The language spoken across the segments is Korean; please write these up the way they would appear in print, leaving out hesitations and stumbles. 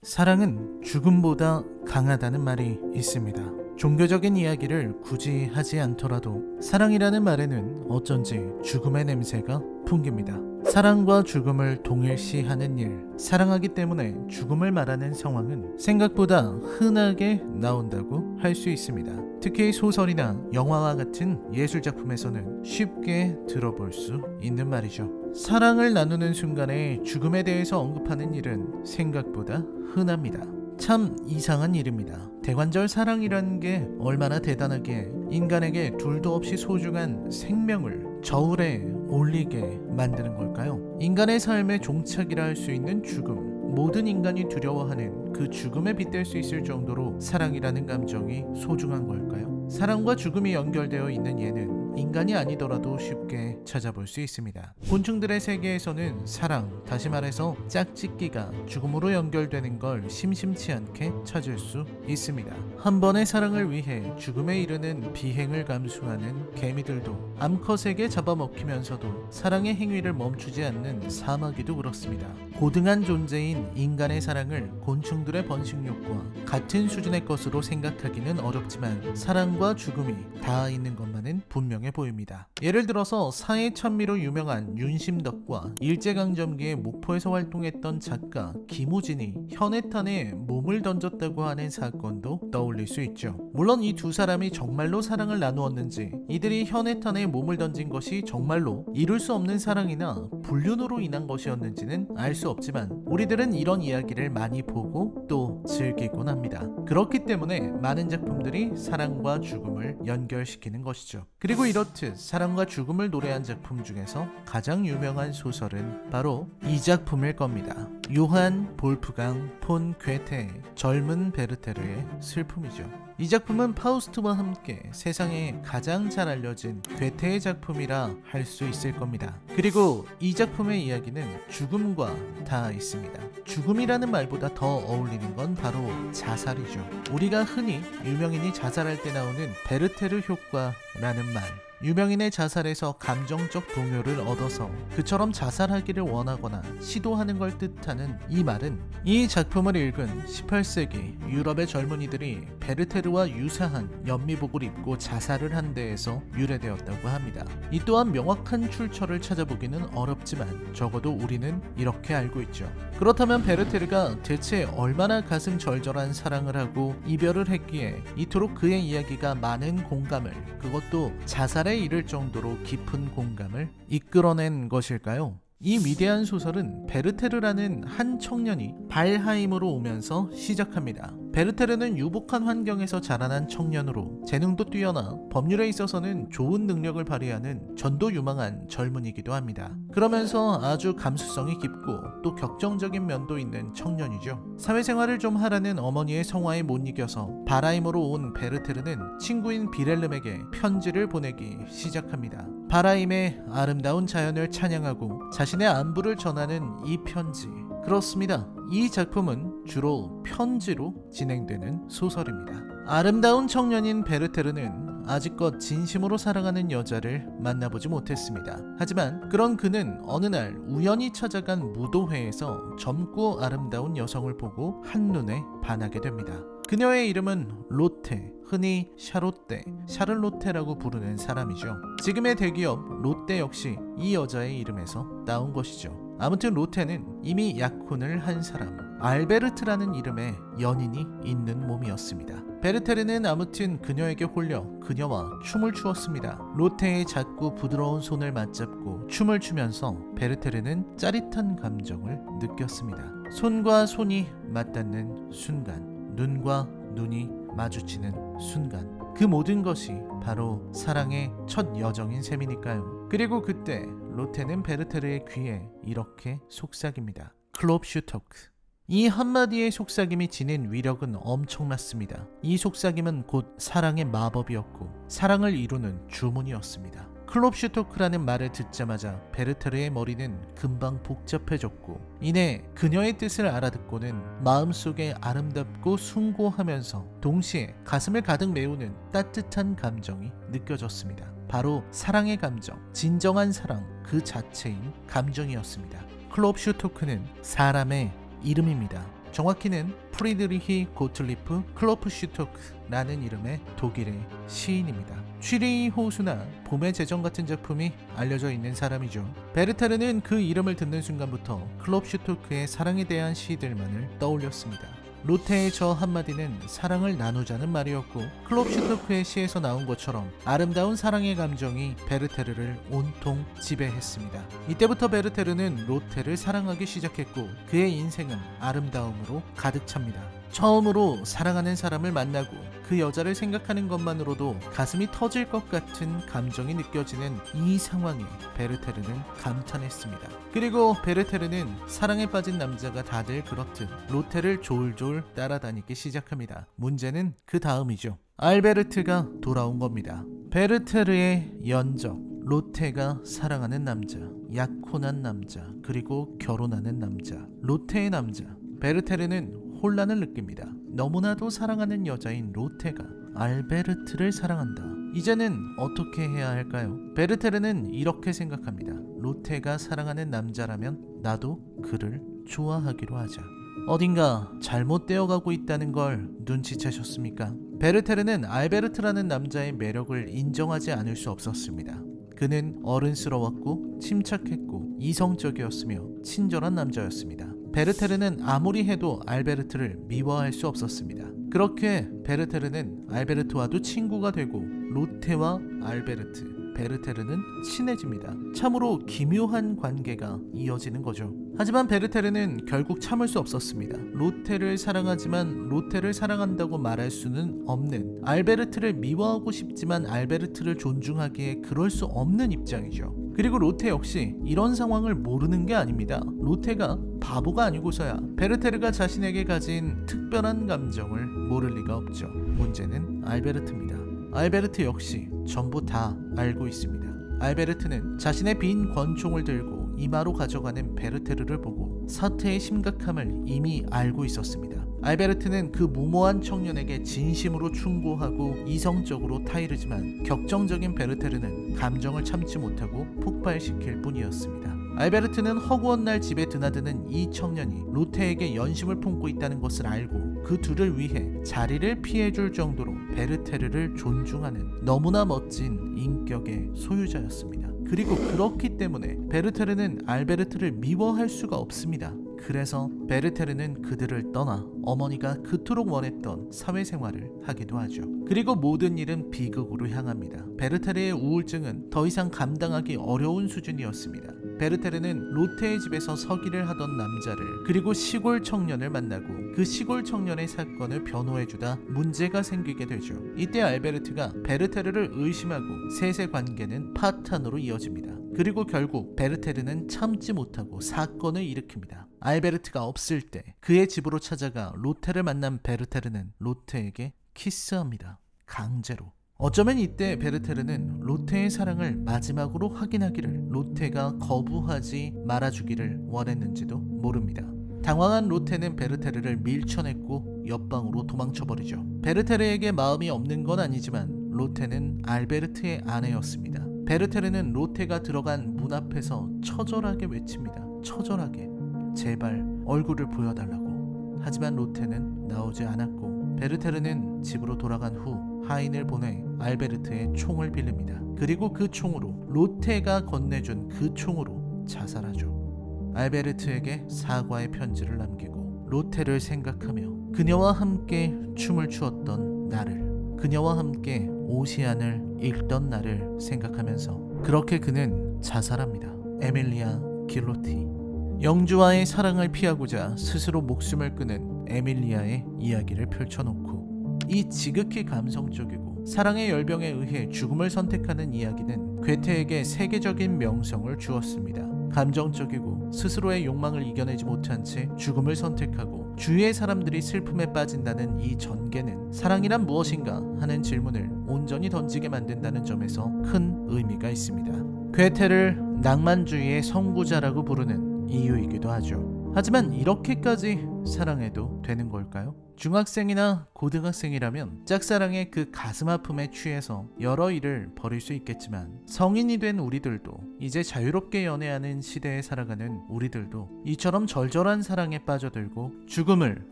사랑은 죽음보다 강하다는 말이 있습니다. 종교적인 이야기를 굳이 하지 않더라도 사랑이라는 말에는 어쩐지 죽음의 냄새가 풍깁니다. 사랑과 죽음을 동일시하는 일, 사랑하기 때문에 죽음을 말하는 상황은 생각보다 흔하게 나온다고 할 수 있습니다. 특히 소설이나 영화와 같은 예술작품에서는 쉽게 들어볼 수 있는 말이죠. 사랑을 나누는 순간에 죽음에 대해서 언급하는 일은 생각보다 흔합니다. 참 이상한 일입니다. 대관절 사랑이라는 게 얼마나 대단하게 인간에게 둘도 없이 소중한 생명을 저울에 올리게 만드는 걸까요? 인간의 삶의 종착이라 할 수 있는 죽음, 모든 인간이 두려워하는 그 죽음에 빗댈 수 있을 정도로 사랑이라는 감정이 소중한 걸까요? 사랑과 죽음이 연결되어 있는 예는 인간이 아니더라도 쉽게 찾아볼 수 있습니다. 곤충들의 세계에서는 사랑, 다시 말해서 짝짓기가 죽음으로 연결되는 걸 심심치 않게 찾을 수 있습니다. 한 번의 사랑을 위해 죽음에 이르는 비행을 감수하는 개미들도 암컷에게 잡아먹히면서도 사랑의 행위를 멈추지 않는 사마귀도 그렇습니다. 고등한 존재인 인간의 사랑을 곤충들의 번식력과 같은 수준의 것으로 생각하기는 어렵지만 사랑과 죽음이 닿아 있는 것만은 분명해 보입니다. 예를 들어서 사해천미로 유명한 윤심덕과 일제강점기에 목포에서 활동했던 작가 김우진이 현해탄에 몸을 던졌다고 하는 사건도 떠올릴 수 있죠. 물론 이 두 사람이 정말로 사랑을 나누었는지, 이들이 현해탄에 몸을 던진 것이 정말로 이룰 수 없는 사랑이나 불륜으로 인한 것이었는지는 알 수 없지만 우리들은 이런 이야기를 많이 보고 또 즐기곤 합니다. 그렇기 때문에 많은 작품들이 사랑과 죽음을 연결시키는 것이죠. 그리고 이렇듯 사랑과 죽음을 노래한 작품 중에서 가장 유명한 소설은 바로 이 작품일 겁니다. 요한 볼프강 폰 괴테의 젊은 베르테르의 슬픔이죠. 이 작품은 파우스트와 함께 세상에 가장 잘 알려진 괴테의 작품이라 할 수 있을 겁니다. 그리고 이 작품의 이야기는 죽음과 닿아 있습니다. 죽음이라는 말보다 더 어울리는 건 바로 자살이죠. 우리가 흔히 유명인이 자살할 때 나오는 베르테르 효과라는 말, 유명인의 자살에서 감정적 동요를 얻어서 그처럼 자살하기를 원하거나 시도하는 걸 뜻하는 이 말은 이 작품을 읽은 18세기 유럽의 젊은이들이 베르테르와 유사한 연미복을 입고 자살을 한 데에서 유래되었다고 합니다. 이 또한 명확한 출처를 찾아보기는 어렵지만 적어도 우리는 이렇게 알고 있죠. 그렇다면 베르테르가 대체 얼마나 가슴 절절한 사랑을 하고 이별을 했기에 이토록 그의 이야기가 많은 공감을, 그것도 자살에 이를 정도로 깊은 공감을 이끌어낸 것일까요? 이 위대한 소설은 베르테르라는 한 청년이 발하임으로 오면서 시작합니다. 베르테르는 유복한 환경에서 자라난 청년으로 재능도 뛰어나 법률에 있어서는 좋은 능력을 발휘하는 전도유망한 젊은이기도 합니다. 그러면서 아주 감수성이 깊고 또 격정적인 면도 있는 청년이죠. 사회생활을 좀 하라는 어머니의 성화에 못 이겨서 발하임으로 온 베르테르는 친구인 비렐름에게 편지를 보내기 시작합니다. 발하임의 아름다운 자연을 찬양하고 자신의 안부를 전하는 이 편지, 그렇습니다. 이 작품은 주로 편지로 진행되는 소설입니다. 아름다운 청년인 베르테르는 아직껏 진심으로 사랑하는 여자를 만나보지 못했습니다. 하지만 그런 그는 어느 날 우연히 찾아간 무도회에서 젊고 아름다운 여성을 보고 한눈에 반하게 됩니다. 그녀의 이름은 로테, 흔히 샤롯테, 샤를로테라고 부르는 사람이죠. 지금의 대기업 롯데 역시 이 여자의 이름에서 나온 것이죠. 아무튼 로테는 이미 약혼을 한 사람, 알베르트라는 이름의 연인이 있는 몸이었습니다. 베르테르는 아무튼 그녀에게 홀려 그녀와 춤을 추었습니다. 로테의 작고 부드러운 손을 맞잡고 춤을 추면서 베르테르는 짜릿한 감정을 느꼈습니다. 손과 손이 맞닿는 순간, 눈과 눈이 마주치는 순간, 그 모든 것이 바로 사랑의 첫 여정인 셈이니까요. 그리고 그때 로테는 베르테르의 귀에 이렇게 속삭입니다. 클롭슈토크. 이 한마디의 속삭임이 지닌 위력은 엄청났습니다. 이 속삭임은 곧 사랑의 마법이었고 사랑을 이루는 주문이었습니다. 클롭슈토크라는 말을 듣자마자 베르테르의 머리는 금방 복잡해졌고 이내 그녀의 뜻을 알아듣고는 마음속에 아름답고 숭고하면서 동시에 가슴을 가득 메우는 따뜻한 감정이 느껴졌습니다. 바로 사랑의 감정, 진정한 사랑 그 자체인 감정이었습니다. 클롭슈토크는 사람의 이름입니다. 정확히는 프리드리히 고틀리프 클로프슈토크라는 이름의 독일의 시인입니다. 취리 호수나 봄의 제정 같은 작품이 알려져 있는 사람이죠. 베르테르는 그 이름을 듣는 순간부터 클롭슈토크의 사랑에 대한 시들만을 떠올렸습니다. 로테의 저 한마디는 사랑을 나누자는 말이었고, 클롭슈토크의 시에서 나온 것처럼 아름다운 사랑의 감정이 베르테르를 온통 지배했습니다. 이때부터 베르테르는 로테를 사랑하기 시작했고, 그의 인생은 아름다움으로 가득 찹니다. 처음으로 사랑하는 사람을 만나고 그 여자를 생각하는 것만으로도 가슴이 터질 것 같은 감정이 느껴지는 이 상황에 베르테르는 감탄했습니다. 그리고 베르테르는 사랑에 빠진 남자가 다들 그렇듯 로테를 졸졸 따라다니기 시작합니다. 문제는 그 다음이죠. 알베르트가 돌아온 겁니다. 베르테르의 연적, 로테가 사랑하는 남자, 약혼한 남자, 그리고 결혼하는 남자, 로테의 남자. 베르테르는 혼란을 느낍니다. 너무나도 사랑하는 여자인 로테가 알베르트를 사랑한다. 이제는 어떻게 해야 할까요? 베르테르는 이렇게 생각합니다. 로테가 사랑하는 남자라면 나도 그를 좋아하기로 하자. 어딘가 잘못되어 가고 있다는 걸 눈치채셨습니까? 베르테르는 알베르트라는 남자의 매력을 인정하지 않을 수 없었습니다. 그는 어른스러웠고 침착했고 이성적이었으며 친절한 남자였습니다. 베르테르는 아무리 해도 알베르트를 미워할 수 없었습니다. 그렇게 베르테르는 알베르트와도 친구가 되고 로테와 알베르트, 베르테르는 친해집니다. 참으로 기묘한 관계가 이어지는 거죠. 하지만 베르테르는 결국 참을 수 없었습니다. 로테를 사랑하지만 로테를 사랑한다고 말할 수는 없는, 알베르트를 미워하고 싶지만 알베르트를 존중하기에 그럴 수 없는 입장이죠. 그리고 로테 역시 이런 상황을 모르는 게 아닙니다. 로테가 바보가 아니고서야 베르테르가 자신에게 가진 특별한 감정을 모를 리가 없죠. 문제는 알베르트입니다. 알베르트 역시 전부 다 알고 있습니다. 알베르트는 자신의 빈 권총을 들고 이마로 가져가는 베르테르를 보고 사태의 심각함을 이미 알고 있었습니다. 알베르트는 그 무모한 청년에게 진심으로 충고하고 이성적으로 타이르지만 격정적인 베르테르는 감정을 참지 못하고 폭발시킬 뿐이었습니다. 알베르트는 허구한 날 집에 드나드는 이 청년이 로테에게 연심을 품고 있다는 것을 알고 그 둘을 위해 자리를 피해줄 정도로 베르테르를 존중하는 너무나 멋진 인격의 소유자였습니다. 그리고 그렇기 때문에 베르테르는 알베르트를 미워할 수가 없습니다. 그래서 베르테르는 그들을 떠나 어머니가 그토록 원했던 사회생활을 하기도 하죠. 그리고 모든 일은 비극으로 향합니다. 베르테르의 우울증은 더 이상 감당하기 어려운 수준이었습니다. 베르테르는 로테의 집에서 서기를 하던 남자를, 그리고 시골 청년을 만나고 그 시골 청년의 사건을 변호해주다 문제가 생기게 되죠. 이때 알베르트가 베르테르를 의심하고 셋의 관계는 파탄으로 이어집니다. 그리고 결국 베르테르는 참지 못하고 사건을 일으킵니다. 알베르트가 없을 때 그의 집으로 찾아가 로테를 만난 베르테르는 로테에게 키스합니다. 강제로. 어쩌면 이때 베르테르는 로테의 사랑을 마지막으로 확인하기를, 로테가 거부하지 말아주기를 원했는지도 모릅니다. 당황한 로테는 베르테르를 밀쳐냈고 옆방으로 도망쳐버리죠. 베르테르에게 마음이 없는 건 아니지만 로테는 알베르트의 아내였습니다. 베르테르는 로테가 들어간 문 앞에서 처절하게 외칩니다. 처절하게. 제발 얼굴을 보여달라고. 하지만 로테는 나오지 않았고 베르테르는 집으로 돌아간 후 하인을 보내 알베르트의 총을 빌립니다. 그리고 그 총으로, 로테가 건네준 그 총으로 자살하죠. 알베르트에게 사과의 편지를 남기고 로테를 생각하며 그녀와 함께 춤을 추었던 나를, 그녀와 함께 오시안을 읽던 나를 생각하면서 그렇게 그는 자살합니다. 에밀리아 길로티. 영주와의 사랑을 피하고자 스스로 목숨을 끊은 에밀리아의 이야기를 펼쳐놓고, 이 지극히 감성적이고 사랑의 열병에 의해 죽음을 선택하는 이야기는 괴테에게 세계적인 명성을 주었습니다. 감정적이고 스스로의 욕망을 이겨내지 못한 채 죽음을 선택하고 주위의 사람들이 슬픔에 빠진다는 이 전개는 사랑이란 무엇인가 하는 질문을 온전히 던지게 만든다는 점에서 큰 의미가 있습니다. 괴테를 낭만주의의 선구자라고 부르는 이유이기도 하죠. 하지만 이렇게까지 사랑해도 되는 걸까요? 중학생이나 고등학생이라면 짝사랑의 그 가슴 아픔에 취해서 여러 일을 벌일 수 있겠지만, 성인이 된 우리들도, 이제 자유롭게 연애하는 시대에 살아가는 우리들도 이처럼 절절한 사랑에 빠져들고 죽음을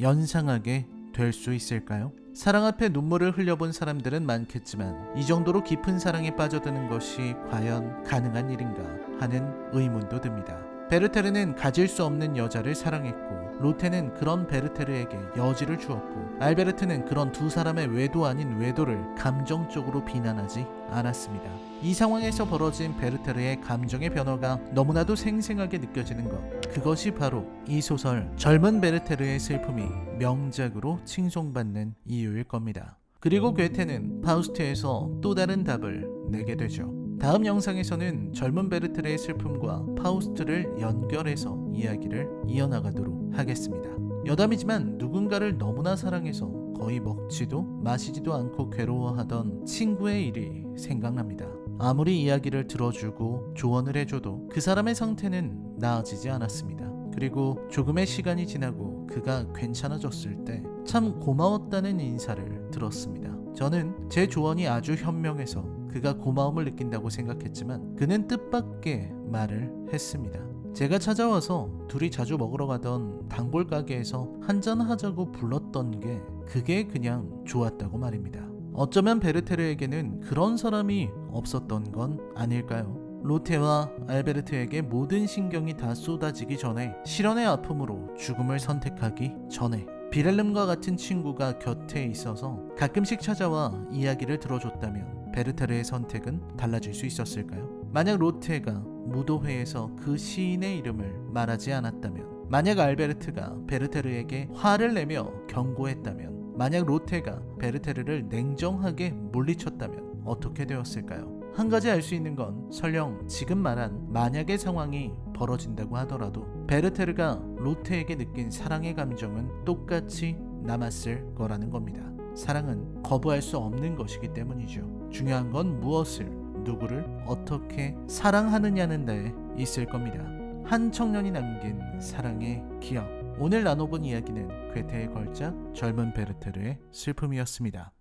연상하게 될 수 있을까요? 사랑 앞에 눈물을 흘려본 사람들은 많겠지만 이 정도로 깊은 사랑에 빠져드는 것이 과연 가능한 일인가 하는 의문도 듭니다. 베르테르는 가질 수 없는 여자를 사랑했고, 로테는 그런 베르테르에게 여지를 주었고, 알베르트는 그런 두 사람의 외도 아닌 외도를 감정적으로 비난하지 않았습니다. 이 상황에서 벌어진 베르테르의 감정의 변화가 너무나도 생생하게 느껴지는 것, 그것이 바로 이 소설 젊은 베르테르의 슬픔이 명작으로 칭송받는 이유일 겁니다. 그리고 괴테는 파우스트에서 또 다른 답을 내게 되죠. 다음 영상에서는 젊은 베르테르의 슬픔과 파우스트를 연결해서 이야기를 이어나가도록 하겠습니다. 여담이지만 누군가를 너무나 사랑해서 거의 먹지도 마시지도 않고 괴로워하던 친구의 일이 생각납니다. 아무리 이야기를 들어주고 조언을 해줘도 그 사람의 상태는 나아지지 않았습니다. 그리고 조금의 시간이 지나고 그가 괜찮아졌을 때 참 고마웠다는 인사를 들었습니다. 저는 제 조언이 아주 현명해서 그가 고마움을 느낀다고 생각했지만 그는 뜻밖의 말을 했습니다. 제가 찾아와서 둘이 자주 먹으러 가던 단골 가게에서 한잔하자고 불렀던 게 그게 그냥 좋았다고 말입니다. 어쩌면 베르테르에게는 그런 사람이 없었던 건 아닐까요? 로테와 알베르트에게 모든 신경이 다 쏟아지기 전에, 실연의 아픔으로 죽음을 선택하기 전에 비렐름과 같은 친구가 곁에 있어서 가끔씩 찾아와 이야기를 들어줬다면 베르테르의 선택은 달라질 수 있었을까요? 만약 로테가 무도회에서 그 시인의 이름을 말하지 않았다면, 만약 알베르트가 베르테르에게 화를 내며 경고했다면, 만약 로테가 베르테르를 냉정하게 물리쳤다면 어떻게 되었을까요? 한 가지 알 수 있는 건 설령 지금 말한 만약의 상황이 벌어진다고 하더라도 베르테르가 로테에게 느낀 사랑의 감정은 똑같이 남았을 거라는 겁니다. 사랑은 거부할 수 없는 것이기 때문이죠. 중요한 건 무엇을, 누구를 어떻게 사랑하느냐는 데 있을 겁니다. 한 청년이 남긴 사랑의 기억. 오늘 나눠본 이야기는 괴테의 걸작 젊은 베르테르의 슬픔이었습니다.